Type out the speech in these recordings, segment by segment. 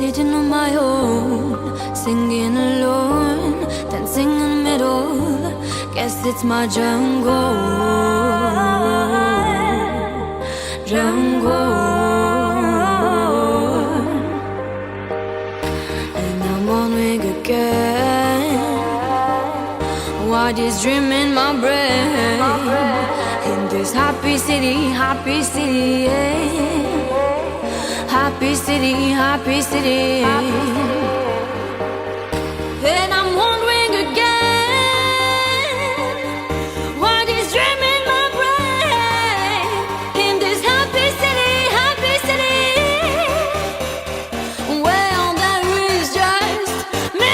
sitting on my own, singing alone, dancing in the middle. Guess it's my jungle, jungle. And I'm on wing again. Why this dream in my brain? In this happy city, yeah. Happy city, happy city. And I'm wondering again, why this dream in my brain? In this happy city, well, there is just me.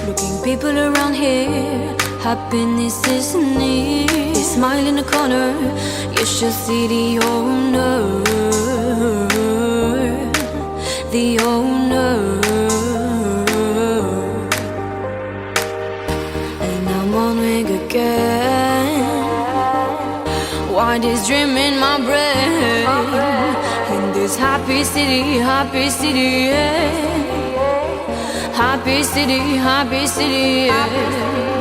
Looking people around here, happiness is near. They smile in the corner, you should see the owner, the owner. And I'm on wing again. Why this dream in my brain? In this happy city, yeah. Happy city, yeah.